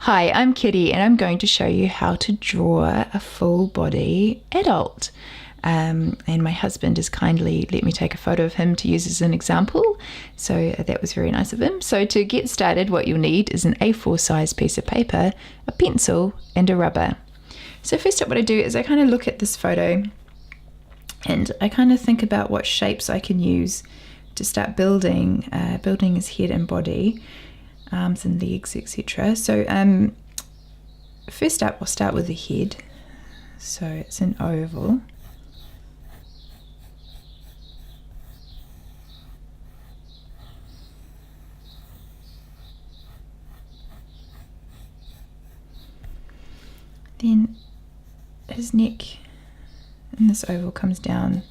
Hi, I'm Kitty and I'm going to show you how to draw a full body adult. And my husband has kindly let me take a photo of him to use as an example, so that was very nice of him. So to get started, what you'll need is an A4 size piece of paper, a pencil and a rubber. So first up, what I do is I kind of look at this photo and I kind of think about what shapes I can use to start building his head and body, arms and legs, etc. So first up, we'll start with the head. So it's an oval. Then his neck in this oval comes down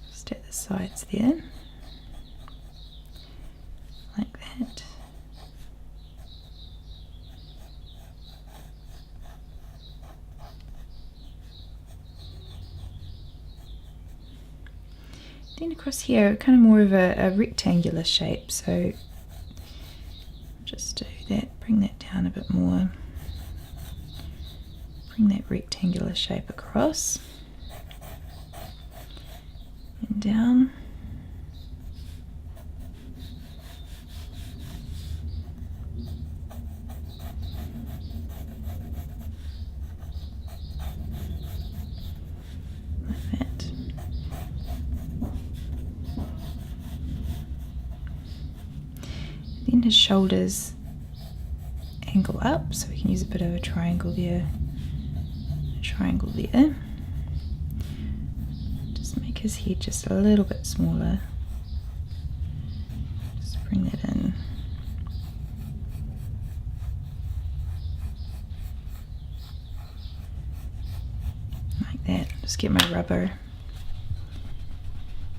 just at the sides there, like that. Then across here, kind of more of a rectangular shape, so just do that, bring that down a bit more. Bring that rectangular shape across and down. Like that. Then his shoulders angle up, so we can use a bit of a triangle there. Triangle there. Just make his head just a little bit smaller. Just bring that in. Like that. Just get my rubber.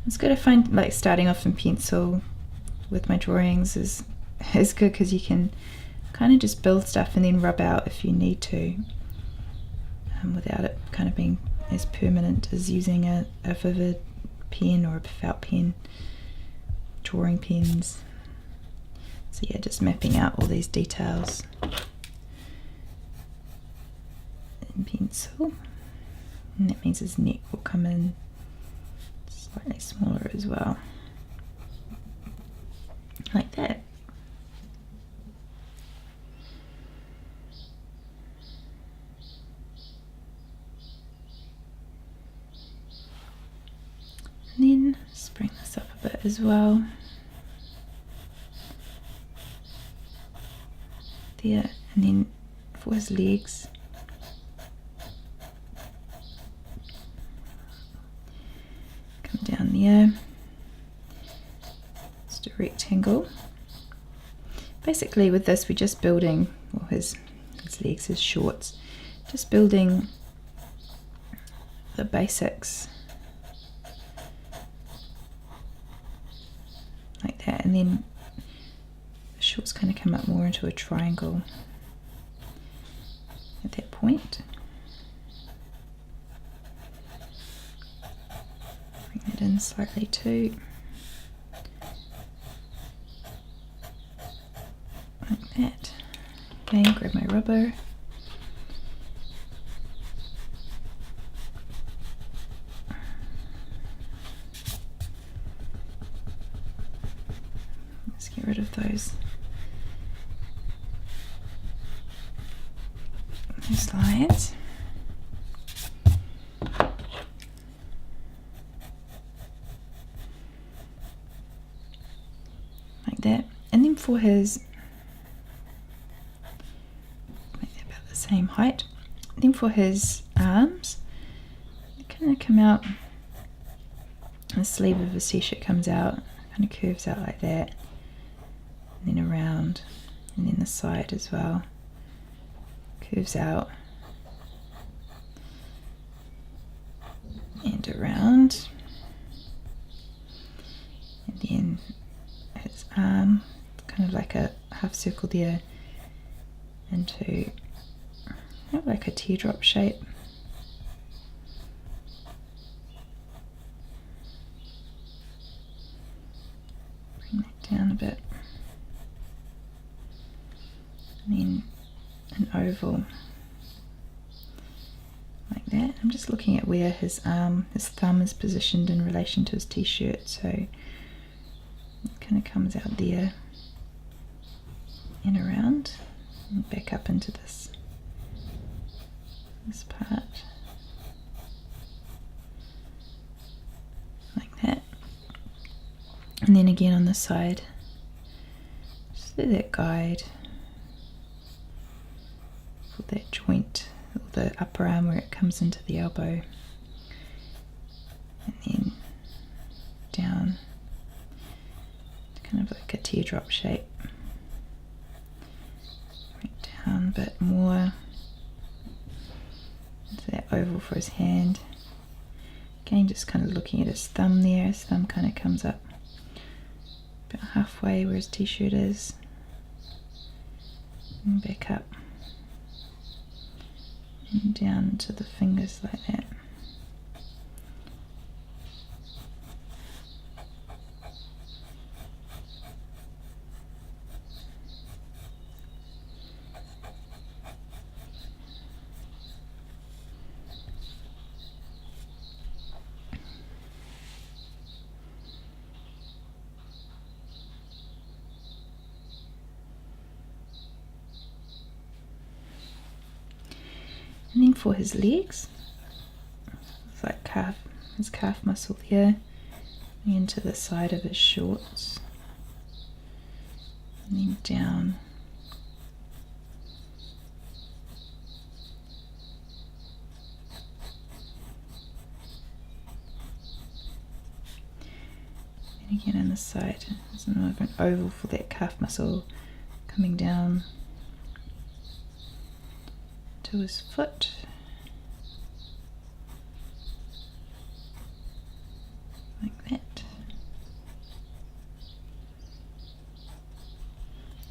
It's good to find, like, starting off in pencil with my drawings is good because you can kind of just build stuff and then rub out if you need to. Without it kind of being as permanent as using a vivid pen or a felt pen, drawing pens. So yeah, just mapping out all these details in pencil. And that means his neck will come in slightly smaller as well, like that. And then just bring this up a bit as well. There, and then for his legs, come down there. Just a rectangle. Basically with this we're just building, well, his legs, his shorts, just building the basics. Like that, and then the shorts kind of come up more into a triangle at that point. Bring that in slightly too. Like that. Again, grab my rubber. Get rid of those lines. Like that. And then for his, make that about the same height. Then for his arms, they kind of come out, the sleeve of his t-shirt comes out, kind of curves out like that. And then around, and then the side as well, curves out and around, and then his arm, kind of like a half circle there into like a teardrop shape. Bring that down a bit. And then an oval like that. I'm just looking at where his thumb is positioned in relation to his t-shirt, so it kind of comes out there and around and back up into this part like that, and then again on the side, just let that guide for that joint, or the upper arm where it comes into the elbow, and then down, kind of like a teardrop shape, right down, but more into that oval for his hand. Again, just kind of looking at his thumb there. His thumb kind of comes up about halfway where his t-shirt is, and back up and down to the fingers like that. And then for his legs, it's like his calf muscle there, into the side of his shorts, and then down. And again on the side, there's another an oval for that calf muscle coming down to his foot. Like that.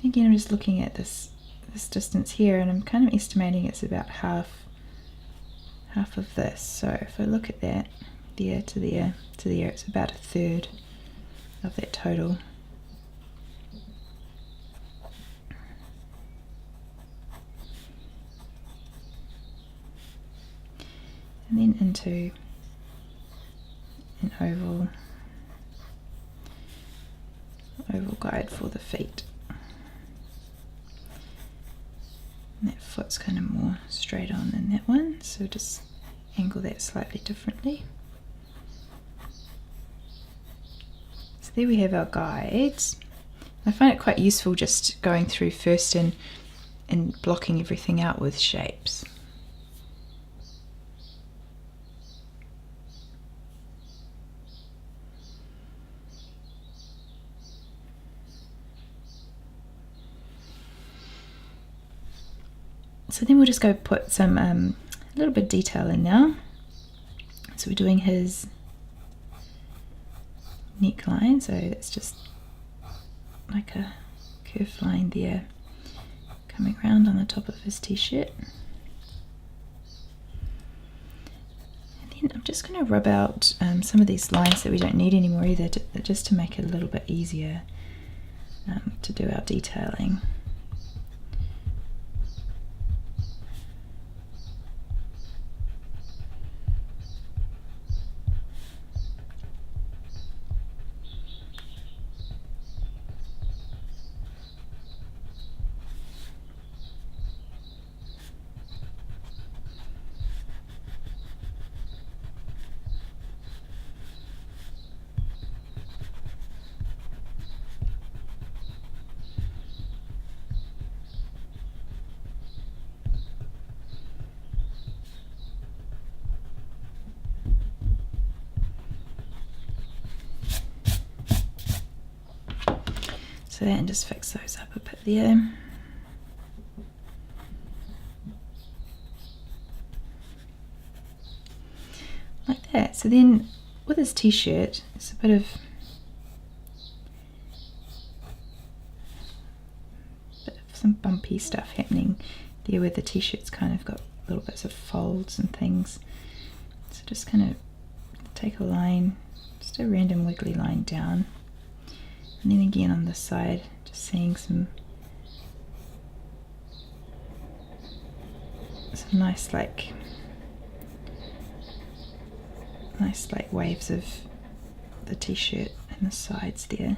Again, I'm just looking at this distance here, and I'm kind of estimating it's about half of this. So if I look at that, there to there to there, it's about a third of that total. And then into an oval guide for the feet. And that foot's kind of more straight on than that one, so just angle that slightly differently. So there we have our guides. I find it quite useful just going through first and blocking everything out with shapes. So then we'll just go put some a little bit of detail in now. So we're doing his neckline, so that's just like a curved line there coming around on the top of his t-shirt. And then I'm just going to rub out some of these lines that we don't need anymore either, just to make it a little bit easier to do our detailing. So that, and just fix those up a bit there. Like that. So then with his t-shirt, it's a bit of some bumpy stuff happening there where the t-shirt's kind of got little bits of folds and things. So just kind of take a line, just a random wiggly line down. And then again on this side, just seeing some some nice like waves of the t-shirt and the sides there.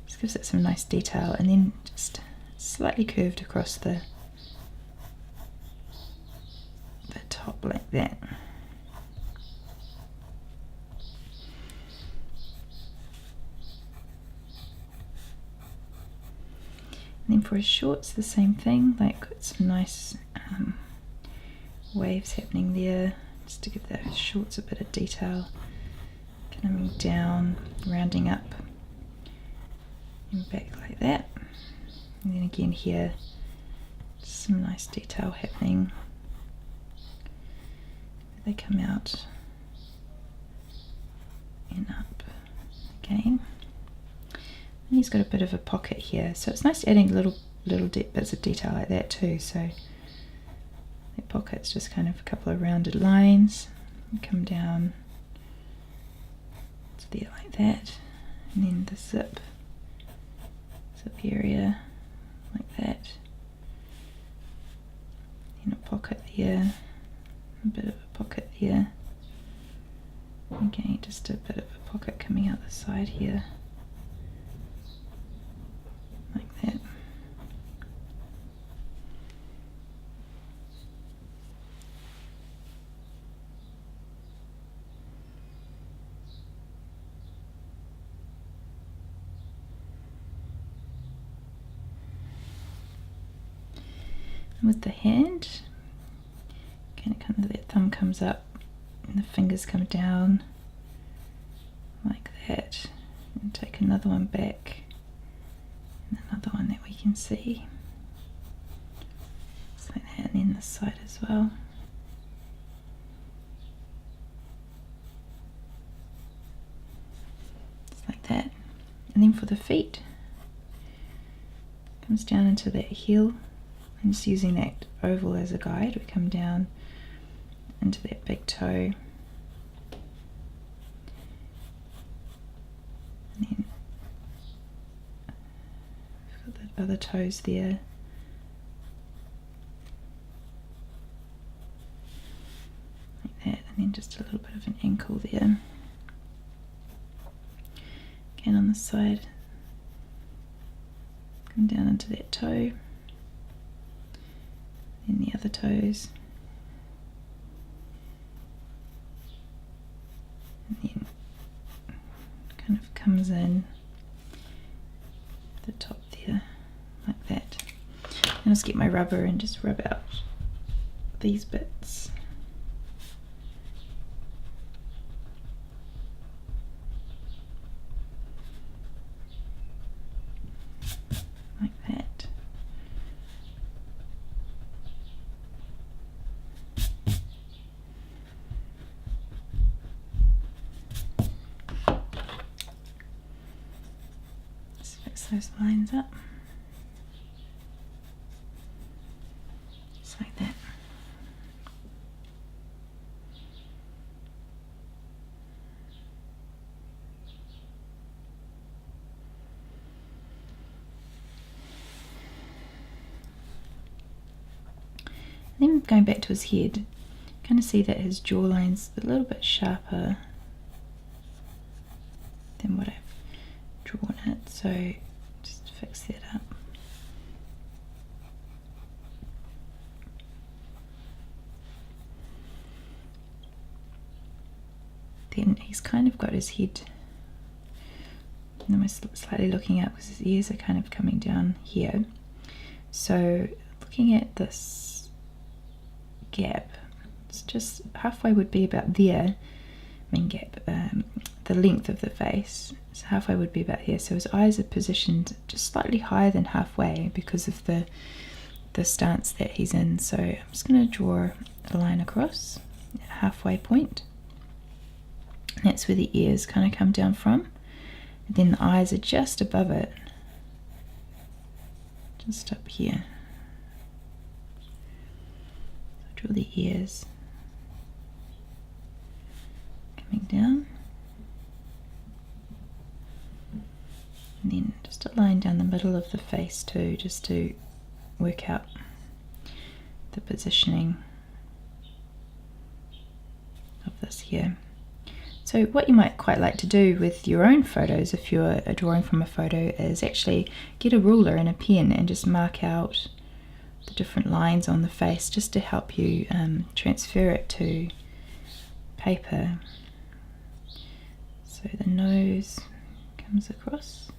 Just gives it some nice detail, and then just slightly curved across the top like that. And then for his shorts, the same thing, like got some nice waves happening there, just to give those shorts a bit of detail. Coming down, rounding up, and back like that. And then again here, some nice detail happening. They come out and up again. And he's got a bit of a pocket here, so it's nice adding little bits of detail like that too. So that pocket's just kind of a couple of rounded lines, and come down to there like that, and then the zip area like that, and a pocket there, a bit of a pocket there, again just a bit of a pocket coming out the side here like that. And with the hand, kind of that thumb comes up and the fingers come down like that, and take another one back, and another one that we can see, just like that, and then this side as well. Just like that. And then for the feet, comes down into that heel, and just using that oval as a guide, we come down into that big toe, and then we've got the other toes there, like that, and then just a little bit of an ankle there. Again on the side, come down into that toe, then the other toes, and then kind of comes in the top there like that. And I'll just get my rubber and just rub out these bits. Like that. Just fix those lines up. Just like that. Then going back to his head, kind of see that his jawline's a little bit sharper than what I've drawn it, so just fix that up. Then he's kind of got his head, and I'm slightly looking up because his ears are kind of coming down here. So looking at this gap, it's just halfway would be about there. Gap, the length of the face, so halfway would be about here. So his eyes are positioned just slightly higher than halfway because of the stance that he's in. So I'm just going to draw a line across at a halfway point. And that's where the ears kind of come down from, and then the eyes are just above it, just up here. Draw the ears coming down, and then just a line down the middle of the face too, just to work out the positioning of this here. So what you might quite like to do with your own photos, if you're drawing from a photo, is actually get a ruler and a pen and just mark out the different lines on the face, just to help you transfer it to paper. So the nose comes across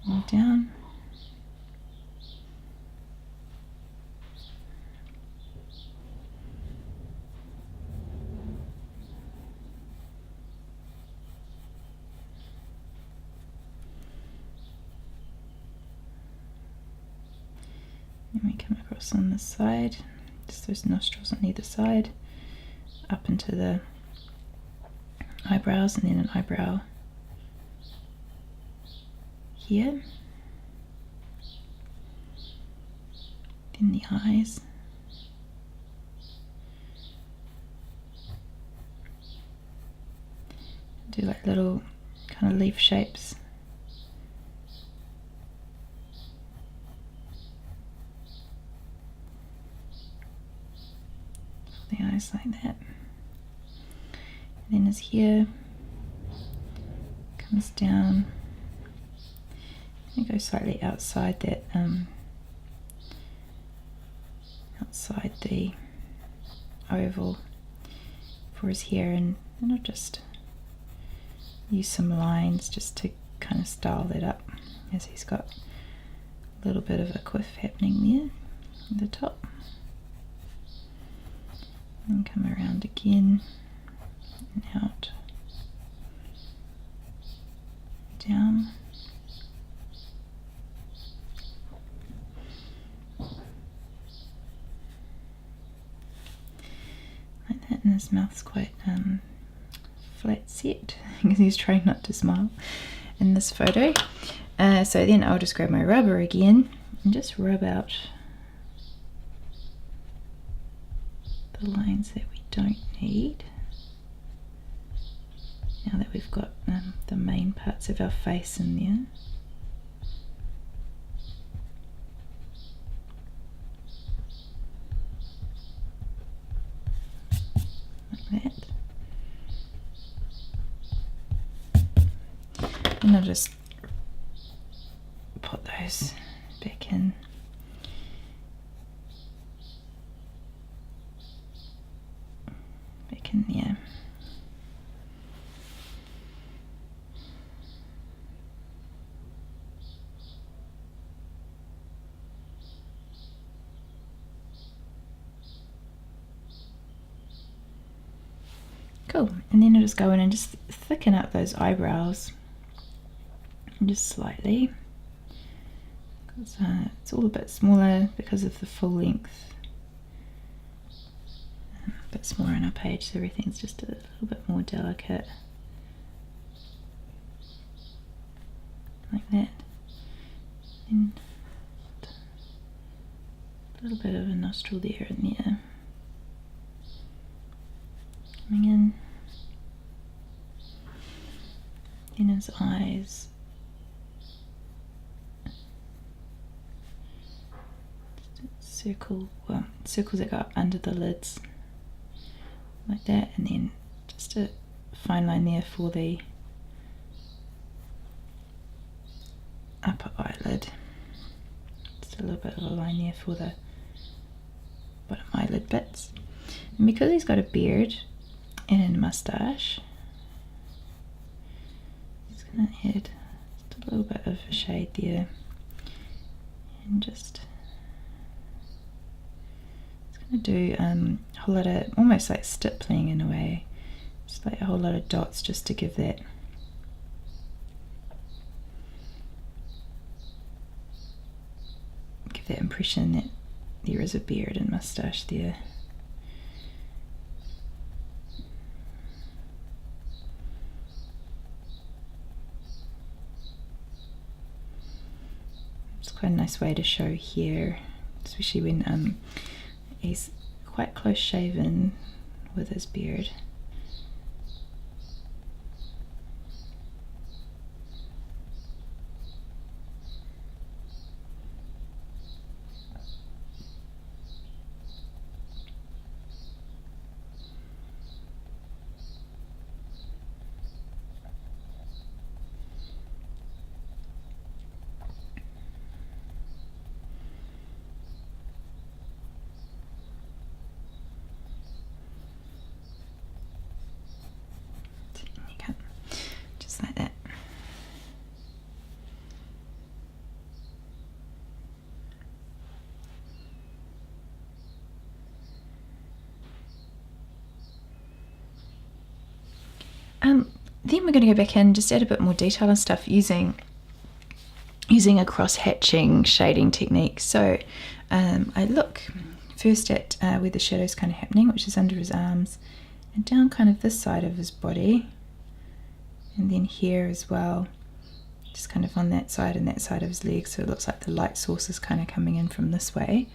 and down. And we come across on this side, just those nostrils on either side, up into the eyebrows, and then an eyebrow here, then the eyes, do like little kind of leaf shapes. The eyes like that. And then his hair comes down and goes slightly outside that, outside the oval for his hair, and I'll just use some lines just to kind of style that up, as he's got a little bit of a quiff happening there at the top. And come around again and out, down. Like that, and his mouth's quite flat set because he's trying not to smile in this photo. So then I'll just grab my rubber again and just rub out the lines that we don't need, now that we've got the main parts of our face in there. Like that. And I'll just put those back in. In there. Cool, and then I'll just go in and just thicken up those eyebrows just slightly, because it's all a bit smaller because of the full length. A bit smaller on our page, so everything's just a little bit more delicate, like that. And a little bit of a nostril there and there, coming in. Then his eyes, circles that go up under the lids, like that, and then just a fine line there for the upper eyelid. Just a little bit of a line there for the bottom eyelid bits. And because he's got a beard and a moustache, he's going to add just a little bit of a shade there, and just going to do a whole lot of, almost like stippling in a way, just like a whole lot of dots, just to give that impression that there is a beard and moustache there. It's quite a nice way to show hair, especially when he's quite close shaven with his beard. Then we're going to go back in, just add a bit more detail and stuff using a cross-hatching shading technique. So I look first at where the shadow's kind of happening, which is under his arms, and down kind of this side of his body, and then here as well, just kind of on that side and that side of his legs, so it looks like the light source is kind of coming in from this way.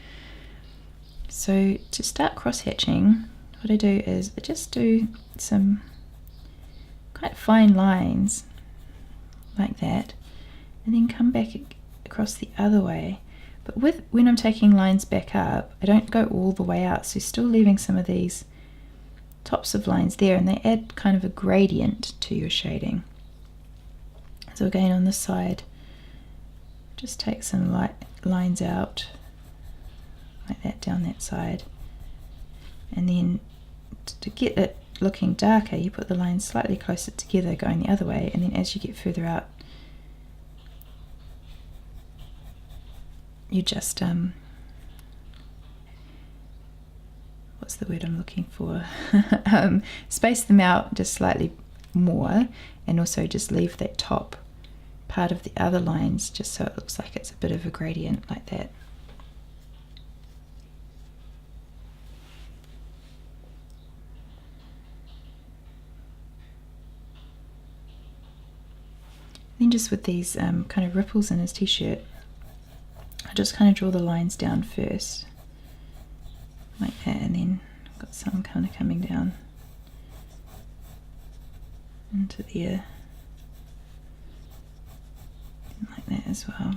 So to start cross-hatching, what I do is I just do some quite fine lines like that, and then come back across the other way. But when I'm taking lines back up, I don't go all the way out, so still leaving some of these tops of lines there, and they add kind of a gradient to your shading. So again, on this side, just take some light lines out like that down that side, and then to get it looking darker, you put the lines slightly closer together going the other way, and then as you get further out, you just what's the word I'm looking for? Space them out just slightly more, and also just leave that top part of the other lines just so it looks like it's a bit of a gradient like that. Then just with these kind of ripples in his t-shirt, I just kind of draw the lines down first like that, and then I've got some kind of coming down into there like that as well.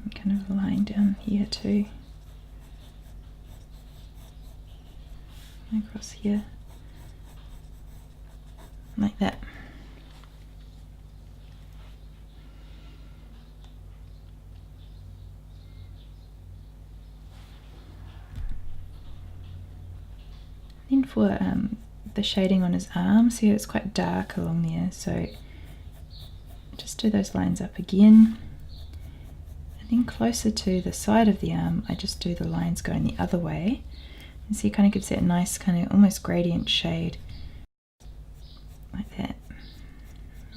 And kind of a line down here too, across here like that. Then for the shading on his arm, see it's quite dark along there, so just do those lines up again, and then closer to the side of the arm I just do the lines going the other way, and see it kind of gives that nice kind of almost gradient shade like that.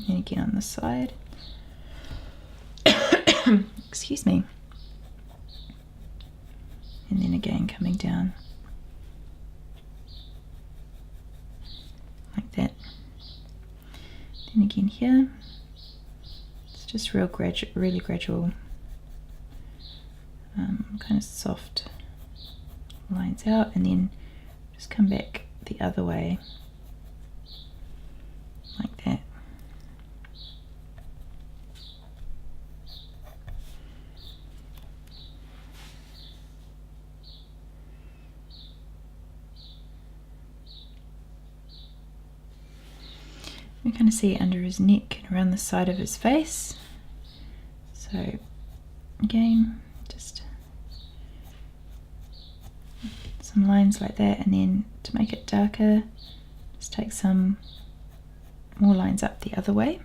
And again on the side excuse me, and then again coming down like that. Then again here, it's just really gradual, kind of soft lines out, and then just come back the other way like that. You kind of see it under his neck and around the side of his face. So again, just some lines like that, and then to make it darker, just take some more lines up the other way,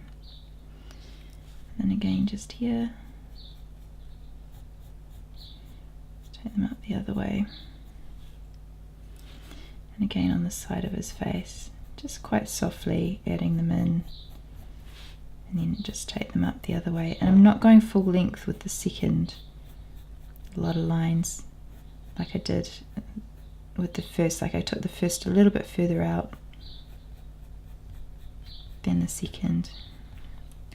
and then again just here, take them up the other way, and again on the side of his face, just quite softly adding them in, and then just take them up the other way. And I'm not going full length with the second lot of lines like I did with the first, like I took the first a little bit further out than the second.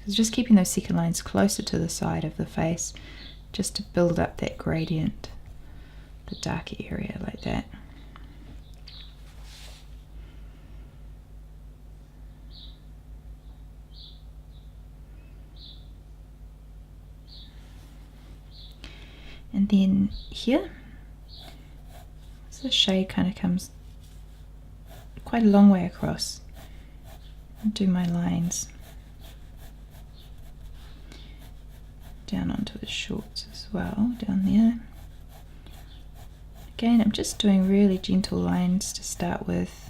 It's just keeping those second lines closer to the side of the face, just to build up that gradient, the darker area like that. And then here, so the shade kind of comes quite a long way across. I'll do my lines down onto the shorts as well, down there. Again, I'm just doing really gentle lines to start with,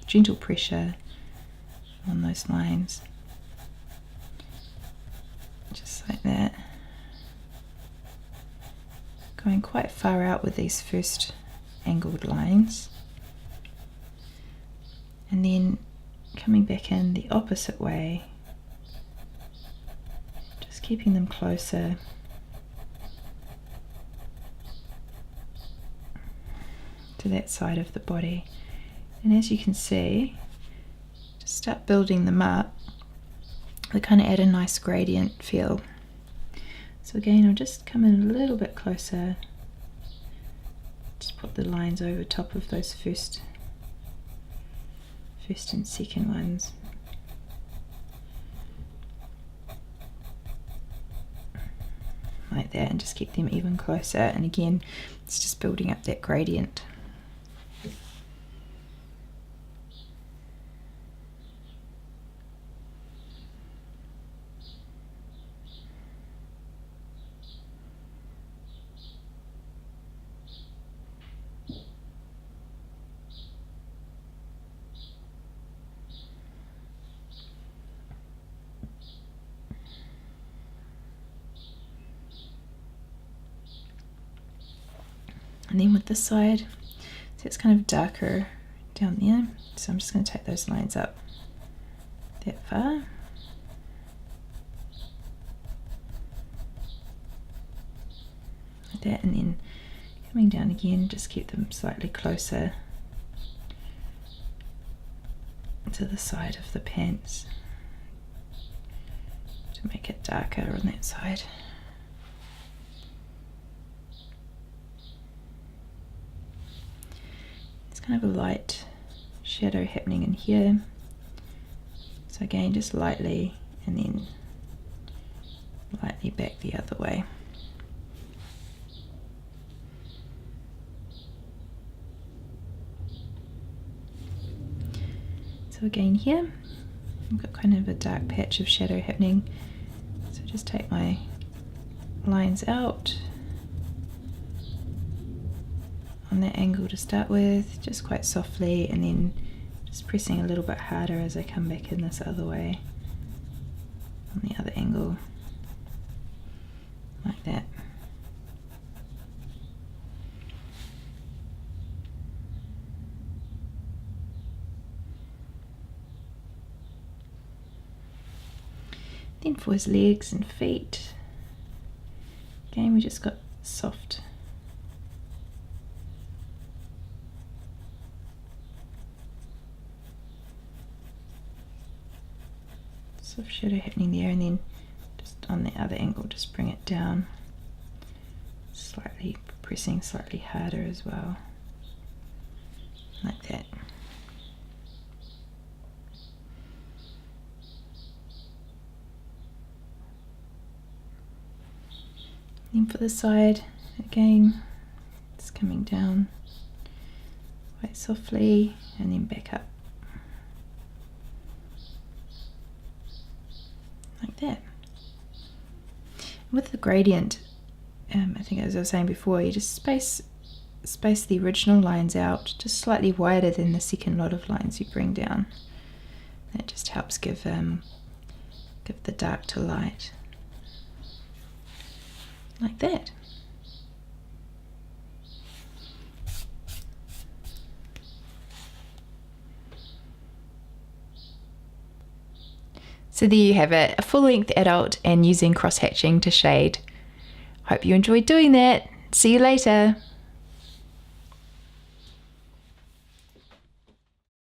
gentle pressure, on those lines. Just like that. Going quite far out with these first angled lines. And then coming back in the opposite way, just keeping them closer. To that side of the body. And as you can see, just start building them up. They kind of add a nice gradient feel. So again, I'll just come in a little bit closer. Just put the lines over top of those first and second ones. Like that, and just keep them even closer. And again, it's just building up that gradient. And then with this side, so it's kind of darker down there, so I'm just going to take those lines up that far. Like that, and then coming down again, just keep them slightly closer to the side of the pants to make it darker on that side. Kind of a light shadow happening in here, so again just lightly and then lightly back the other way. So again here I've got kind of a dark patch of shadow happening, so just take my lines out on that angle to start with, just quite softly, and then just pressing a little bit harder as I come back in this other way on the other angle, like that. Then for his legs and feet, again we just got soft shadow happening there, and then just on the other angle just bring it down slightly, pressing slightly harder as well, like that. Then for the side, again it's coming down quite softly and then back up. Like that. With the gradient, I think as I was saying before, you just space the original lines out just slightly wider than the second lot of lines you bring down. That just helps give the dark to light. Like that. So there you have it, a full-length adult and using cross-hatching to shade. Hope you enjoyed doing that. See you later.